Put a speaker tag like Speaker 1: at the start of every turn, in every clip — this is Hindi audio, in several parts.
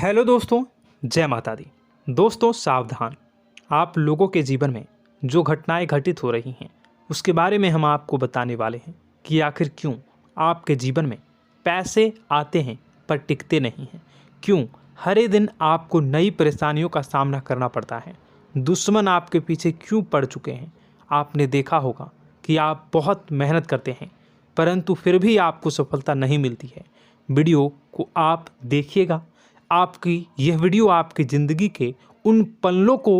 Speaker 1: हेलो दोस्तों, जय माता दी। दोस्तों सावधान, आप लोगों के जीवन में जो घटनाएं घटित हो रही हैं उसके बारे में हम आपको बताने वाले हैं कि आखिर क्यों आपके जीवन में पैसे आते हैं पर टिकते नहीं हैं। क्यों हर दिन आपको नई परेशानियों का सामना करना पड़ता है। दुश्मन आपके पीछे क्यों पड़ चुके हैं। आपने देखा होगा कि आप बहुत मेहनत करते हैं परंतु फिर भी आपको सफलता नहीं मिलती है। वीडियो को आप देखिएगा। आपकी यह वीडियो आपकी ज़िंदगी के उन पन्नों को,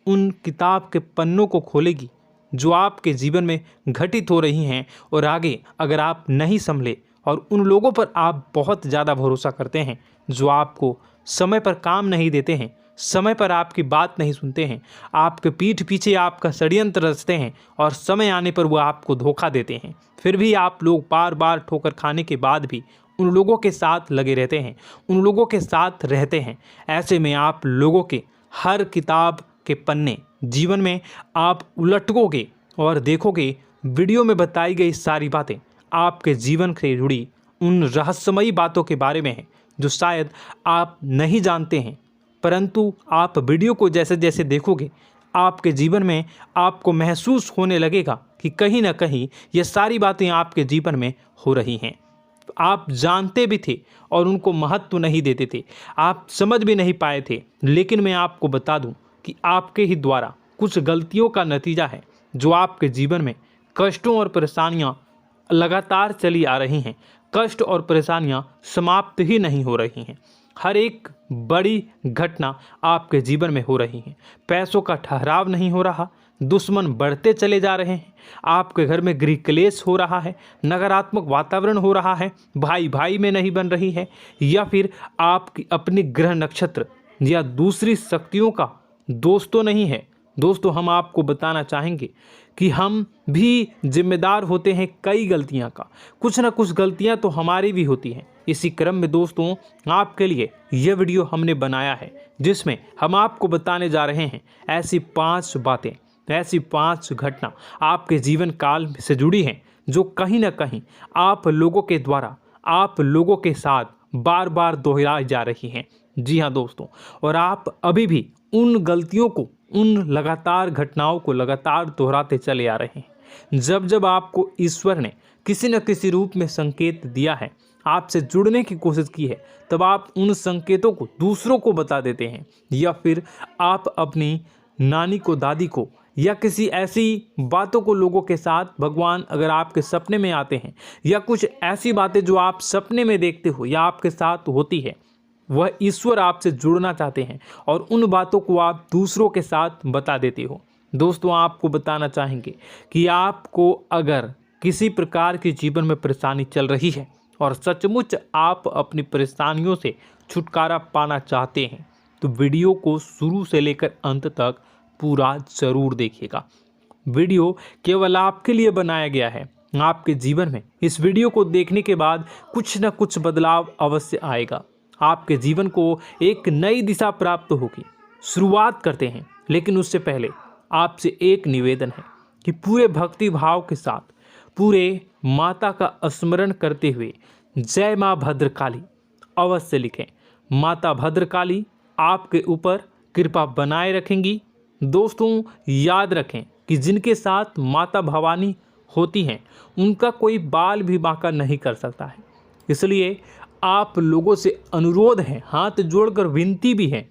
Speaker 1: उन किताब के पन्नों को खोलेगी जो आपके जीवन में घटित हो रही हैं। और आगे अगर आप नहीं संभले और उन लोगों पर आप बहुत ज़्यादा भरोसा करते हैं जो आपको समय पर काम नहीं देते हैं, समय पर आपकी बात नहीं सुनते हैं, आपके पीठ पीछे आपका षड्यंत्र रचते हैं और समय आने पर वो आपको धोखा देते हैं, फिर भी आप लोग बार बार ठोकर खाने के बाद भी उन लोगों के साथ लगे रहते हैं, उन लोगों के साथ रहते हैं। ऐसे में आप लोगों के हर किताब के पन्ने जीवन में आप उलटोगे और देखोगे वीडियो में बताई गई सारी बातें आपके जीवन से जुड़ी उन रहस्यमयी बातों के बारे में हैं जो शायद आप नहीं जानते हैं। परंतु आप वीडियो को जैसे जैसे देखोगे आपके जीवन में आपको महसूस होने लगेगा कि कहीं ना कहीं ये सारी बातें आपके जीवन में हो रही हैं। आप जानते भी थे और उनको महत्व नहीं देते थे, आप समझ भी नहीं पाए थे। लेकिन मैं आपको बता दूं कि आपके ही द्वारा कुछ गलतियों का नतीजा है जो आपके जीवन में कष्टों और परेशानियां लगातार चली आ रही हैं। कष्ट और परेशानियां समाप्त ही नहीं हो रही हैं। हर एक बड़ी घटना आपके जीवन में हो रही है। पैसों का ठहराव नहीं हो रहा, दुश्मन बढ़ते चले जा रहे हैं, आपके घर में गृह क्लेश हो रहा है, नकारात्मक वातावरण हो रहा है, भाई भाई में नहीं बन रही है, या फिर आपकी अपनी ग्रह नक्षत्र या दूसरी शक्तियों का दोस्तों नहीं है। दोस्तों हम आपको बताना चाहेंगे कि हम भी जिम्मेदार होते हैं कई गलतियां का, कुछ ना कुछ गलतियां तो हमारी भी होती हैं। इसी क्रम में दोस्तों आपके लिए यह वीडियो हमने बनाया है जिसमें हम आपको बताने जा रहे हैं ऐसी 5 बातें, ऐसी 5 घटना आपके जीवन काल से जुड़ी हैं जो कहीं ना कहीं आप लोगों के द्वारा आप लोगों के साथ बार बार दोहराई जा रही हैं। जी हाँ दोस्तों, और आप अभी भी उन गलतियों को, उन लगातार घटनाओं को लगातार दोहराते चले आ रहे हैं। जब जब आपको ईश्वर ने किसी न किसी रूप में संकेत दिया है, आपसे जुड़ने की कोशिश की है, तब आप उन संकेतों को दूसरों को बता देते हैं, या फिर आप अपनी नानी को, दादी को, या किसी ऐसी बातों को लोगों के साथ, भगवान अगर आपके सपने में आते हैं या कुछ ऐसी बातें जो आप सपने में देखते हो या आपके साथ होती है, वह ईश्वर आपसे जुड़ना चाहते हैं और उन बातों को आप दूसरों के साथ बता देते हो। दोस्तों आपको बताना चाहेंगे कि आपको अगर किसी प्रकार की जीवन में परेशानी चल रही है और सचमुच आप अपनी परेशानियों से छुटकारा पाना चाहते हैं तो वीडियो को शुरू से लेकर अंत तक पूरा जरूर देखिएगा। वीडियो केवल आपके लिए बनाया गया है। आपके जीवन में इस वीडियो को देखने के बाद कुछ न कुछ बदलाव अवश्य आएगा। आपके जीवन को एक नई दिशा प्राप्त होगी। शुरुआत करते हैं, लेकिन उससे पहले आपसे एक निवेदन है कि पूरे भक्ति भाव के साथ पूरे माता का स्मरण करते हुए जय माँ भद्रकाली अवश्य लिखें। माता भद्रकाली आपके ऊपर कृपा बनाए रखेंगी। दोस्तों याद रखें कि जिनके साथ माता भवानी होती हैं उनका कोई बाल भी बांका नहीं कर सकता है। इसलिए आप लोगों से अनुरोध है, हाथ जोड़कर विनती भी है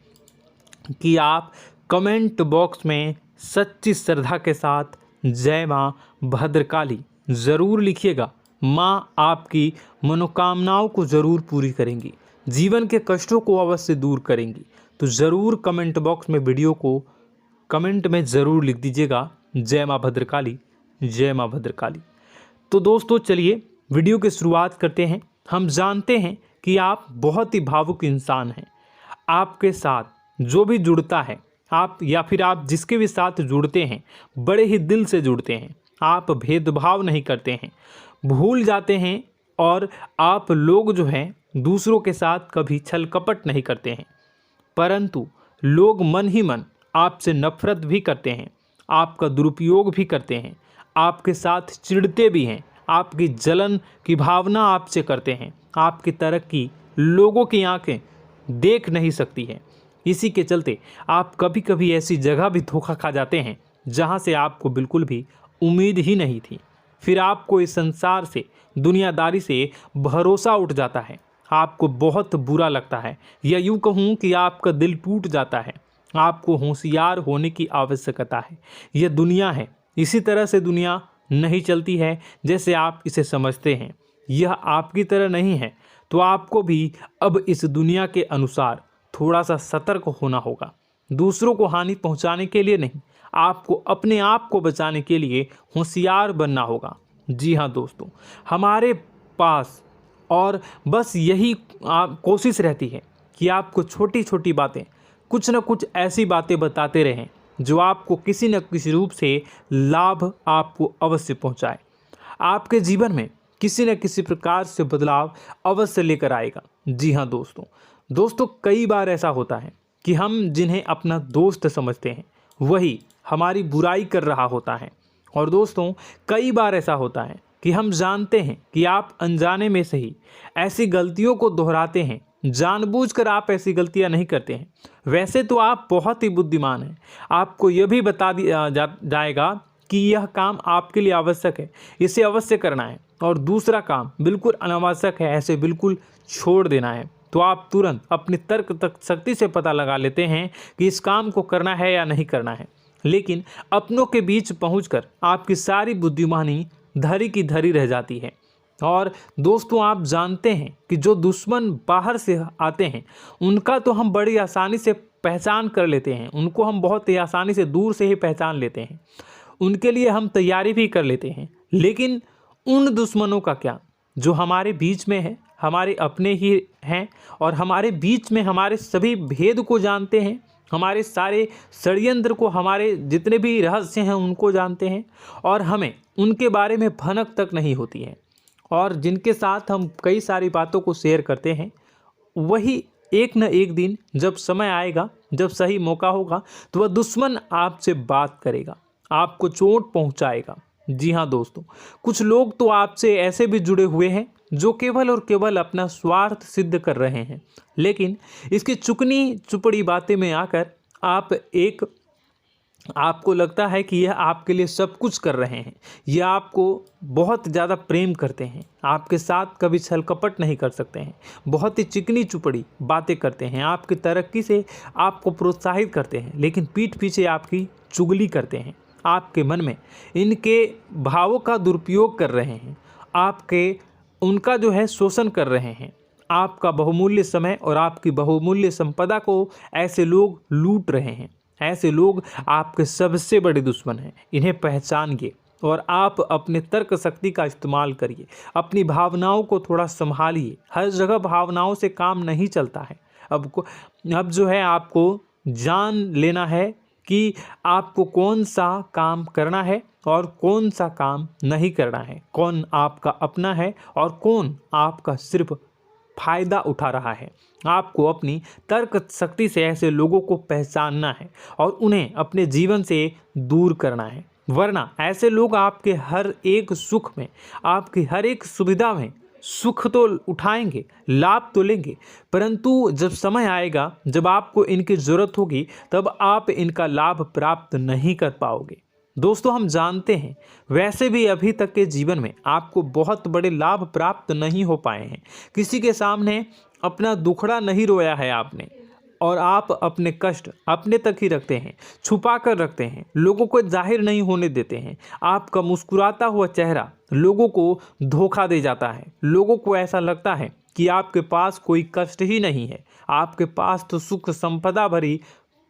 Speaker 1: कि आप कमेंट बॉक्स में सच्ची श्रद्धा के साथ जय माँ भद्रकाली ज़रूर लिखिएगा। माँ आपकी मनोकामनाओं को ज़रूर पूरी करेंगी, जीवन के कष्टों को अवश्य दूर करेंगी। तो ज़रूर कमेंट बॉक्स में वीडियो को कमेंट में ज़रूर लिख दीजिएगा जय माँ भद्रकाली, जय माँ भद्रकाली। तो दोस्तों चलिए वीडियो की शुरुआत करते हैं। हम जानते हैं कि आप बहुत ही भावुक इंसान हैं। आपके साथ जो भी जुड़ता है, आप या फिर आप जिसके भी साथ जुड़ते हैं बड़े ही दिल से जुड़ते हैं। आप भेदभाव नहीं करते हैं, भूल जाते हैं, और आप लोग जो हैं दूसरों के साथ कभी छल कपट नहीं करते हैं। परंतु लोग मन ही मन आपसे नफरत भी करते हैं, आपका दुरुपयोग भी करते हैं, आपके साथ चिढ़ते भी हैं, आपकी जलन की भावना आपसे करते हैं। आपकी तरक्की लोगों की आंखें देख नहीं सकती है। इसी के चलते आप कभी कभी ऐसी जगह भी धोखा खा जाते हैं जहां से आपको बिल्कुल भी उम्मीद ही नहीं थी। फिर आपको इस संसार से, दुनियादारी से भरोसा उठ जाता है। आपको बहुत बुरा लगता है, या यूं कहूं कि आपका दिल टूट जाता है। आपको होशियार होने की आवश्यकता है। यह दुनिया है, इसी तरह से दुनिया नहीं चलती है जैसे आप इसे समझते हैं। यह आपकी तरह नहीं है, तो आपको भी अब इस दुनिया के अनुसार थोड़ा सा सतर्क होना होगा। दूसरों को हानि पहुंचाने के लिए नहीं, आपको अपने आप को बचाने के लिए होशियार बनना होगा। जी हाँ दोस्तों, हमारे पास और बस यही कोशिश रहती है कि आपको छोटी छोटी बातें, कुछ न कुछ ऐसी बातें बताते रहें जो आपको किसी न किसी रूप से लाभ आपको अवश्य पहुंचाए, आपके जीवन में किसी न किसी प्रकार से बदलाव अवश्य लेकर आएगा। जी हाँ दोस्तों, कई बार ऐसा होता है कि हम जिन्हें अपना दोस्त समझते हैं वही हमारी बुराई कर रहा होता है। और दोस्तों, कई बार ऐसा होता है कि हम जानते हैं कि आप अनजाने में से ही ऐसी गलतियों को दोहराते हैं। जानबूझकर आप ऐसी गलतियां नहीं करते हैं। वैसे तो आप बहुत ही बुद्धिमान हैं। आपको यह भी बता दिया जाएगा कि यह काम आपके लिए आवश्यक है, इसे अवश्य करना है, और दूसरा काम बिल्कुल अनावश्यक है, ऐसे बिल्कुल छोड़ देना है। तो आप तुरंत अपनी तर्क शक्ति से पता लगा लेते हैं कि इस काम को करना है या नहीं करना है। लेकिन अपनों के बीच पहुंचकर आपकी सारी बुद्धिमानी धरी की धरी रह जाती है। और दोस्तों, आप जानते हैं कि जो दुश्मन बाहर से आते हैं उनका तो हम बड़ी आसानी से पहचान कर लेते हैं, उनको हम बहुत ही आसानी से दूर से ही पहचान लेते हैं, उनके लिए हम तैयारी भी कर लेते हैं। लेकिन उन दुश्मनों का क्या जो हमारे बीच में है, हमारे अपने ही हैं, और हमारे बीच में हमारे सभी भेद को जानते हैं, हमारे सारे षड्यंत्र को, हमारे जितने भी रहस्य हैं उनको जानते हैं, और हमें उनके बारे में भनक तक नहीं होती है, और जिनके साथ हम कई सारी बातों को शेयर करते हैं, वही एक न एक दिन जब समय आएगा, जब सही मौका होगा, तो वह दुश्मन आपसे बात करेगा, आपको चोट पहुंचाएगा। जी हाँ दोस्तों, कुछ लोग तो आपसे ऐसे भी जुड़े हुए हैं जो केवल और केवल अपना स्वार्थ सिद्ध कर रहे हैं। लेकिन इसकी चुकनी चुपड़ी बातें में आकर आपको लगता है कि यह आपके लिए सब कुछ कर रहे हैं, यह आपको बहुत ज़्यादा प्रेम करते हैं, आपके साथ कभी छल कपट नहीं कर सकते हैं, बहुत ही चिकनी चुपड़ी बातें करते हैं, आपकी तरक्की से आपको प्रोत्साहित करते हैं, लेकिन पीठ पीछे आपकी चुगली करते हैं, आपके मन में इनके भावों का दुरुपयोग कर रहे हैं, उनका जो है शोषण कर रहे हैं। आपका बहुमूल्य समय और आपकी बहुमूल्य संपदा को ऐसे लोग लूट रहे हैं। ऐसे लोग आपके सबसे बड़े दुश्मन हैं। इन्हें पहचानिए और आप अपने तर्क शक्ति का इस्तेमाल करिए। अपनी भावनाओं को थोड़ा संभालिए। हर जगह भावनाओं से काम नहीं चलता है। अब जो है आपको जान लेना है कि आपको कौन सा काम करना है और कौन सा काम नहीं करना है, कौन आपका अपना है और कौन आपका सिर्फ फायदा उठा रहा है। आपको अपनी तर्क शक्ति से ऐसे लोगों को पहचानना है और उन्हें अपने जीवन से दूर करना है, वरना ऐसे लोग आपके हर एक सुख में, आपकी हर एक सुविधा में सुख तो उठाएंगे, लाभ तो लेंगे, परंतु जब समय आएगा, जब आपको इनकी ज़रूरत होगी, तब आप इनका लाभ प्राप्त नहीं कर पाओगे। दोस्तों, हम जानते हैं वैसे भी अभी तक के जीवन में आपको बहुत बड़े लाभ प्राप्त नहीं हो पाए हैं। किसी के सामने अपना दुखड़ा नहीं रोया है आपने, और आप अपने कष्ट अपने तक ही रखते हैं, छुपा कर रखते हैं, लोगों को जाहिर नहीं होने देते हैं। आपका मुस्कुराता हुआ चेहरा लोगों को धोखा दे जाता है। लोगों को ऐसा लगता है कि आपके पास कोई कष्ट ही नहीं है, आपके पास तो सुख संपदा भरी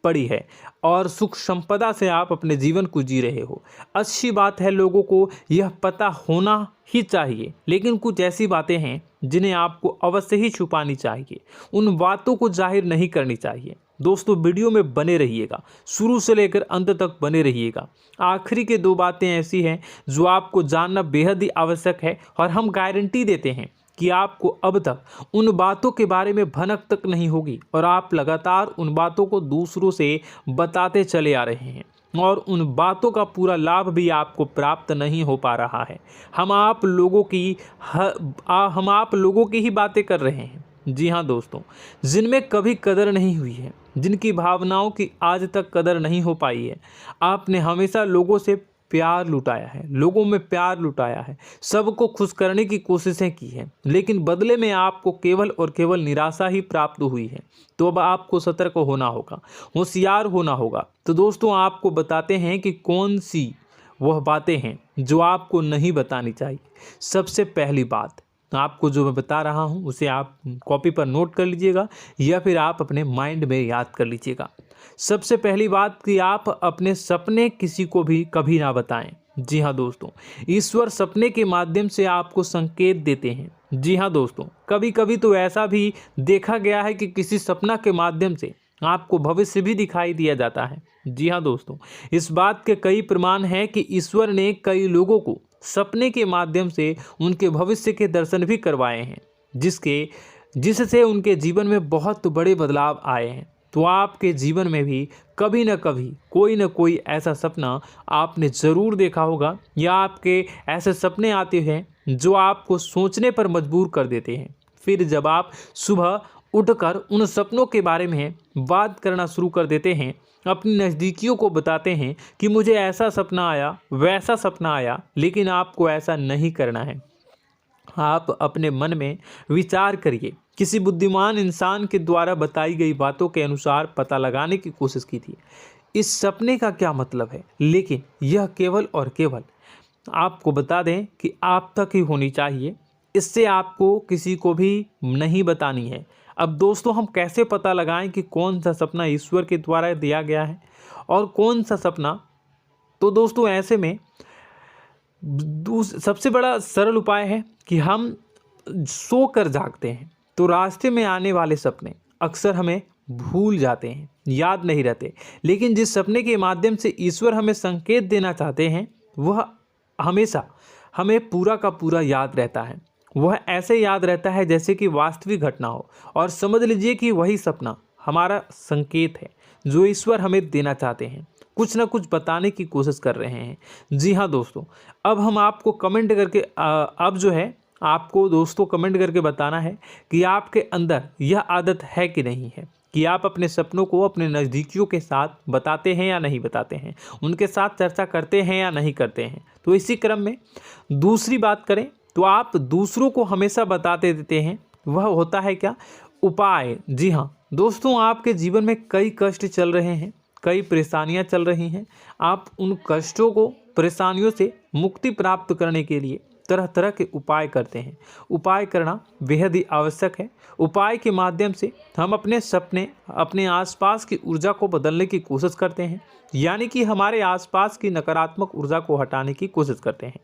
Speaker 1: पड़ी है और सुख संपदा से आप अपने जीवन को जी रहे हो। अच्छी बात है, लोगों को यह पता होना ही चाहिए, लेकिन कुछ ऐसी बातें हैं जिन्हें आपको अवश्य ही छुपानी चाहिए। उन बातों को जाहिर नहीं करनी चाहिए। दोस्तों, वीडियो में बने रहिएगा, शुरू से लेकर अंत तक बने रहिएगा। आखिरी के 2 बातें ऐसी हैं जो आपको जानना बेहद ही आवश्यक है, और हम गारंटी देते हैं कि आपको अब तक उन बातों के बारे में भनक तक नहीं होगी, और आप लगातार उन बातों को दूसरों से बताते चले आ रहे हैं, और उन बातों का पूरा लाभ भी आपको प्राप्त नहीं हो पा रहा है। हम आप लोगों की ही बातें कर रहे हैं, जी हाँ दोस्तों, जिनमें कभी कदर नहीं हुई है, जिनकी भावनाओं की आज तक कदर नहीं हो पाई है। आपने हमेशा लोगों से प्यार लुटाया है, लोगों में प्यार लुटाया है, सबको खुश करने की कोशिशें की है, लेकिन बदले में आपको केवल और केवल निराशा ही प्राप्त हुई है। तो अब आपको सतर्क होना होगा, होशियार होना होगा। तो दोस्तों आपको बताते हैं कि कौन सी वह बातें हैं जो आपको नहीं बतानी चाहिए। सबसे पहली बात आपको जो मैं बता रहा हूं उसे आप कॉपी पर नोट कर लीजिएगा या फिर आप अपने माइंड में याद कर लीजिएगा। सबसे पहली बात कि आप अपने सपने किसी को भी कभी ना बताएं। जी हाँ दोस्तों, ईश्वर सपने के माध्यम से आपको संकेत देते हैं। जी हाँ दोस्तों, कभी कभी तो ऐसा भी देखा गया है कि किसी सपना के माध्यम से आपको भविष्य भी दिखाई दिया जाता है। जी हाँ दोस्तों, इस बात के कई प्रमाण हैं कि ईश्वर ने कई लोगों को सपने के माध्यम से उनके भविष्य के दर्शन भी करवाए हैं, जिससे उनके जीवन में बहुत बड़े बदलाव आए हैं। तो आपके जीवन में भी कभी न कभी कोई न कोई ऐसा सपना आपने ज़रूर देखा होगा, या आपके ऐसे सपने आते हैं जो आपको सोचने पर मजबूर कर देते हैं। फिर जब आप सुबह उठकर उन सपनों के बारे में बात करना शुरू कर देते हैं, अपनी नज़दीकियों को बताते हैं कि मुझे ऐसा सपना आया, वैसा सपना आया, लेकिन आपको ऐसा नहीं करना है। आप अपने मन में विचार करिए। किसी बुद्धिमान इंसान के द्वारा बताई गई बातों के अनुसार पता लगाने की कोशिश की थी इस सपने का क्या मतलब है, लेकिन यह केवल और केवल आपको बता दें कि आप तक ही होनी चाहिए। इससे आपको किसी को भी नहीं बतानी है। अब दोस्तों हम कैसे पता लगाएं कि कौन सा सपना ईश्वर के द्वारा दिया गया है और कौन सा सपना? तो दोस्तों ऐसे में सबसे बड़ा सरल उपाय है कि हम सोकर जागते हैं तो रास्ते में आने वाले सपने अक्सर हमें भूल जाते हैं, याद नहीं रहते। लेकिन जिस सपने के माध्यम से ईश्वर हमें संकेत देना चाहते हैं वह हमेशा हमें पूरा का पूरा याद रहता है। वह ऐसे याद रहता है जैसे कि वास्तविक घटना हो, और समझ लीजिए कि वही सपना हमारा संकेत है जो ईश्वर हमें देना चाहते हैं, कुछ ना कुछ बताने की कोशिश कर रहे हैं। जी हाँ दोस्तों, अब हम आपको कमेंट करके अब जो है आपको दोस्तों कमेंट करके बताना है कि आपके अंदर यह आदत है कि नहीं है कि आप अपने सपनों को अपने नज़दीकियों के साथ बताते हैं या नहीं बताते हैं, उनके साथ चर्चा करते हैं या नहीं करते हैं। तो इसी क्रम में दूसरी बात करें तो आप दूसरों को हमेशा बताते देते हैं, वह होता है क्या? उपाय। जी हाँ दोस्तों, आपके जीवन में कई कष्ट चल रहे हैं, कई परेशानियां चल रही हैं। आप उन कष्टों को, परेशानियों से मुक्ति प्राप्त करने के लिए तरह तरह के उपाय करते हैं। उपाय करना बेहद ही आवश्यक है। उपाय के माध्यम से हम अपने सपने, अपने आसपास की ऊर्जा को बदलने की कोशिश करते हैं, यानी कि हमारे आसपास की नकारात्मक ऊर्जा को हटाने की कोशिश करते हैं,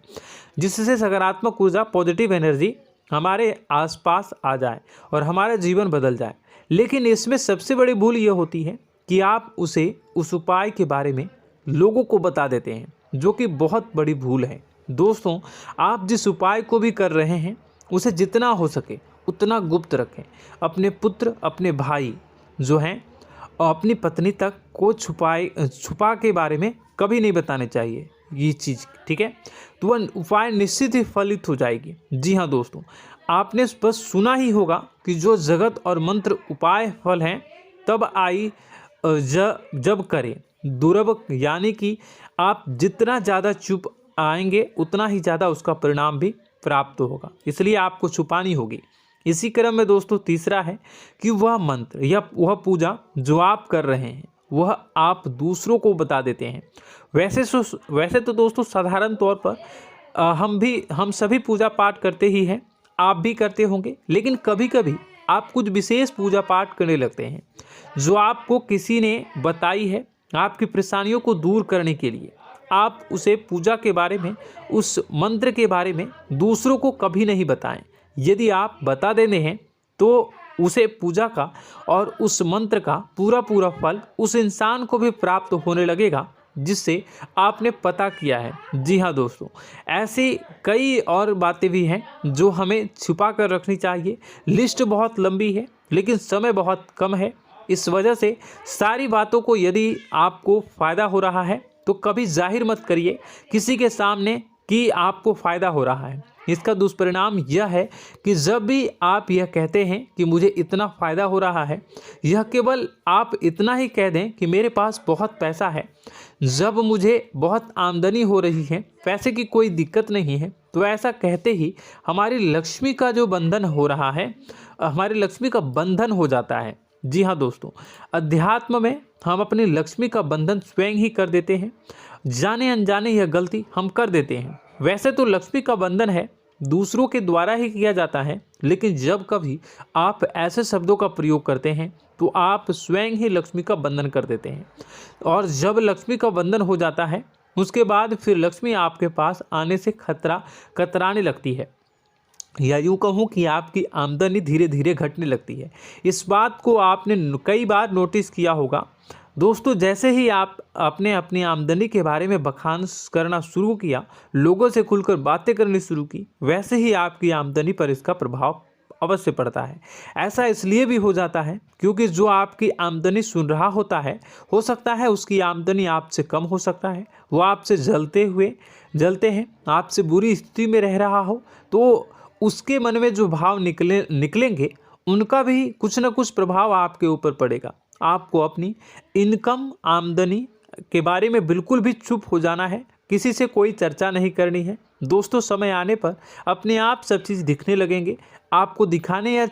Speaker 1: जिससे सकारात्मक ऊर्जा, पॉजिटिव एनर्जी हमारे आसपास आ जाए और हमारा जीवन बदल जाए। लेकिन इसमें सबसे बड़ी भूल यह होती है कि आप उस उपाय के बारे में लोगों को बता देते हैं, जो कि बहुत बड़ी भूल है। दोस्तों आप जिस उपाय को भी कर रहे हैं उसे जितना हो सके उतना गुप्त रखें। अपने पुत्र, अपने भाई जो हैं और अपनी पत्नी तक को छुपा के बारे में कभी नहीं बताने चाहिए ये चीज़, ठीक है? तो वह उपाय निश्चित ही फलित हो जाएगी। जी हाँ दोस्तों, आपने बस सुना ही होगा कि जो जगत और मंत्र उपाय फल हैं तब आई जब करें दुर्लभ, यानी कि आप जितना ज़्यादा चुप आएंगे उतना ही ज़्यादा उसका परिणाम भी प्राप्त होगा, इसलिए आपको छुपानी होगी। इसी क्रम में दोस्तों तीसरा है कि वह मंत्र या वह पूजा जो आप कर रहे हैं वह आप दूसरों को बता देते हैं। वैसे तो दोस्तों साधारण तौर पर हम सभी पूजा पाठ करते ही हैं, आप भी करते होंगे, लेकिन कभी कभी आप कुछ विशेष पूजा पाठ करने लगते हैं जो आपको किसी ने बताई है आपकी परेशानियों को दूर करने के लिए। आप उसे पूजा के बारे में, उस मंत्र के बारे में दूसरों को कभी नहीं बताएं। यदि आप बता देते हैं तो उसे पूजा का और उस मंत्र का पूरा फल उस इंसान को भी प्राप्त होने लगेगा जिससे आपने पता किया है। जी हाँ दोस्तों, ऐसी कई और बातें भी हैं जो हमें छुपा कर रखनी चाहिए। लिस्ट बहुत लंबी है लेकिन समय बहुत कम है, इस वजह से सारी बातों को यदि आपको फ़ायदा हो रहा है तो कभी जाहिर मत करिए किसी के सामने कि आपको फ़ायदा हो रहा है। इसका दुष्परिणाम यह है कि जब भी आप यह कहते हैं कि मुझे इतना फ़ायदा हो रहा है, यह केवल आप इतना ही कह दें कि मेरे पास बहुत पैसा है, जब मुझे बहुत आमदनी हो रही है, पैसे की कोई दिक्कत नहीं है, तो ऐसा कहते ही हमारी लक्ष्मी का जो बंधन हो रहा है, हमारी लक्ष्मी का बंधन हो जाता है। जी हाँ दोस्तों, अध्यात्म में हम अपनी लक्ष्मी का बंधन स्वयं ही कर देते हैं। जाने अनजाने यह गलती हम कर देते हैं। वैसे तो लक्ष्मी का बंधन है दूसरों के द्वारा ही किया जाता है, लेकिन जब कभी आप ऐसे शब्दों का प्रयोग करते हैं तो आप स्वयं ही लक्ष्मी का बंधन कर देते हैं। और जब लक्ष्मी का बंधन हो जाता है उसके बाद फिर लक्ष्मी आपके पास आने से कतराने लगती है, या यूँ कहूँ कि आपकी आमदनी धीरे धीरे घटने लगती है। इस बात को आपने कई बार नोटिस किया होगा दोस्तों। जैसे ही आप अपने अपनी आमदनी के बारे में बखान करना शुरू किया, लोगों से खुलकर बातें करनी शुरू की, वैसे ही आपकी आमदनी पर इसका प्रभाव अवश्य पड़ता है। ऐसा इसलिए भी हो जाता है क्योंकि जो आपकी आमदनी सुन रहा होता है, हो सकता है उसकी आमदनी आपसे कम हो सकता है, वो आपसे जलते हैं, आपसे बुरी स्थिति में रह रहा हो, तो उसके मन में जो भाव निकलेंगे उनका भी कुछ न कुछ प्रभाव आपके ऊपर पड़ेगा। आपको अपनी इनकम आमदनी के बारे में बिल्कुल भी चुप हो जाना है, किसी से कोई चर्चा नहीं करनी है दोस्तों। समय आने पर अपने आप सब चीज़ दिखने लगेंगे। आपको दिखाने या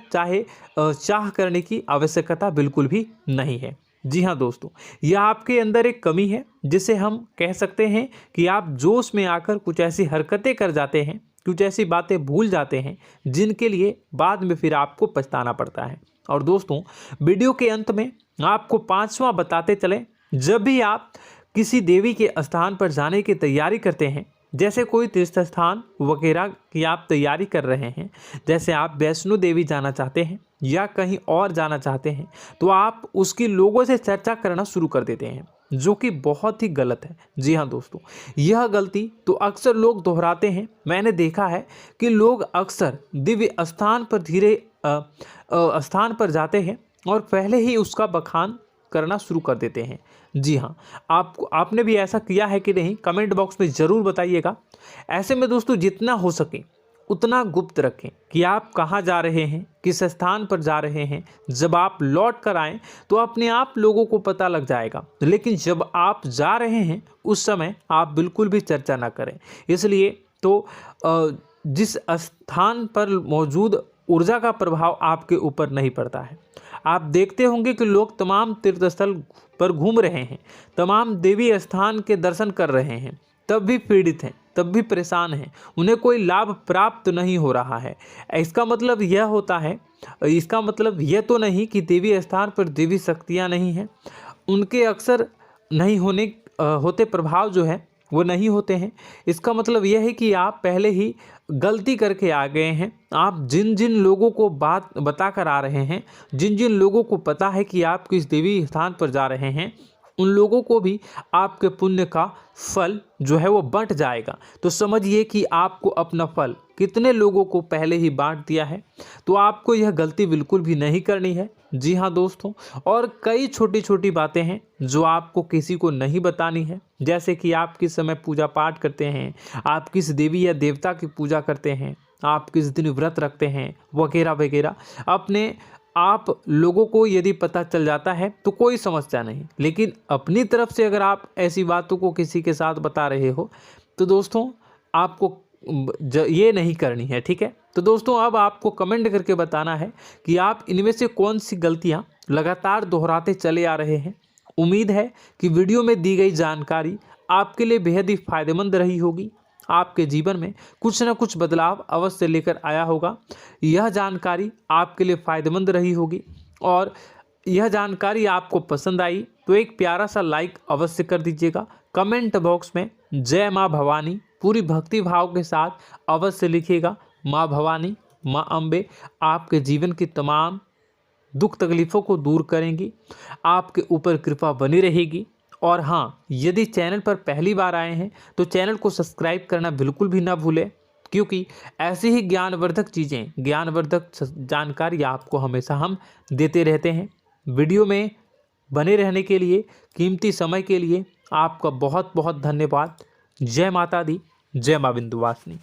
Speaker 1: चाह करने की आवश्यकता बिल्कुल भी नहीं है। जी हाँ दोस्तों, यह आपके अंदर एक कमी है जिसे हम कह सकते हैं कि आप जोश में आकर कुछ ऐसी हरकतें कर जाते हैं, कुछ ऐसी बातें भूल जाते हैं जिनके लिए बाद में फिर आपको पछताना पड़ता है। और दोस्तों, वीडियो के अंत में आपको 5वां बताते चलें, जब भी आप किसी देवी के स्थान पर जाने की तैयारी करते हैं, जैसे कोई तीर्थ स्थान वगैरह की आप तैयारी कर रहे हैं, जैसे आप वैष्णो देवी जाना चाहते हैं या कहीं और जाना चाहते हैं, तो आप उसकी लोगों से चर्चा करना शुरू कर देते हैं, जो कि बहुत ही गलत है। जी हाँ दोस्तों, यह गलती तो अक्सर लोग दोहराते हैं। मैंने देखा है कि लोग अक्सर दिव्य स्थान पर जाते हैं और पहले ही उसका बखान करना शुरू कर देते हैं। जी हाँ, आपने भी ऐसा किया है कि नहीं, कमेंट बॉक्स में ज़रूर बताइएगा। ऐसे में दोस्तों, जितना हो सके उतना गुप्त रखें कि आप कहाँ जा रहे हैं, किस स्थान पर जा रहे हैं। जब आप लौट कर आएँ तो अपने आप लोगों को पता लग जाएगा, लेकिन जब आप जा रहे हैं उस समय आप बिल्कुल भी चर्चा ना करें। इसलिए तो जिस स्थान पर मौजूद ऊर्जा का प्रभाव आपके ऊपर नहीं पड़ता है। आप देखते होंगे कि लोग तमाम तीर्थस्थल पर घूम रहे हैं, तमाम देवी स्थान के दर्शन कर रहे हैं, तब भी पीड़ित हैं, तब भी परेशान हैं, उन्हें कोई लाभ प्राप्त नहीं हो रहा है। इसका मतलब यह तो नहीं कि देवी स्थान पर देवी शक्तियाँ नहीं हैं, उनके अक्सर नहीं होते प्रभाव जो है वो नहीं होते हैं। इसका मतलब यह है कि आप पहले ही गलती करके आ गए हैं। आप जिन जिन लोगों को बात बता कर आ रहे हैं, जिन जिन लोगों को पता है कि आप किस देवी स्थान पर जा रहे हैं, उन लोगों को भी आपके पुण्य का फल जो है वो बंट जाएगा। तो समझिए कि आपको अपना फल कितने लोगों को पहले ही बांट दिया है। तो आपको यह गलती बिल्कुल भी नहीं करनी है। जी हाँ दोस्तों, और कई छोटी छोटी बातें हैं जो आपको किसी को नहीं बतानी है, जैसे कि आप किस समय पूजा पाठ करते हैं, आप किस देवी या देवता की पूजा करते हैं, आप किस दिन व्रत रखते हैं, वगैरह वगैरह। अपने आप लोगों को यदि पता चल जाता है तो कोई समस्या नहीं, लेकिन अपनी तरफ से अगर आप ऐसी बातों को किसी के साथ बता रहे हो तो दोस्तों आपको ये नहीं करनी है, ठीक है। तो दोस्तों, अब आपको कमेंट करके बताना है कि आप इनमें से कौन सी गलतियां लगातार दोहराते चले आ रहे हैं। उम्मीद है कि वीडियो में दी गई जानकारी आपके लिए बेहद ही फायदेमंद रही होगी, आपके जीवन में कुछ न कुछ बदलाव अवश्य लेकर आया होगा। यह जानकारी आपके लिए फ़ायदेमंद रही होगी और यह जानकारी आपको पसंद आई तो एक प्यारा सा लाइक अवश्य कर दीजिएगा। कमेंट बॉक्स में जय माँ भवानी पूरी भक्ति भाव के साथ अवश्य लिखिएगा। माँ भवानी, माँ अम्बे आपके जीवन की तमाम दुख तकलीफ़ों को दूर करेंगी, आपके ऊपर कृपा बनी रहेगी। और हाँ, यदि चैनल पर पहली बार आए हैं तो चैनल को सब्सक्राइब करना बिल्कुल भी ना भूलें, क्योंकि ऐसी ही ज्ञानवर्धक चीज़ें, ज्ञानवर्धक जानकारी आपको हमेशा हम देते रहते हैं। वीडियो में बने रहने के लिए, कीमती समय के लिए आपका बहुत बहुत धन्यवाद। जय माता दी, जय माँ विंध्यवासिनी।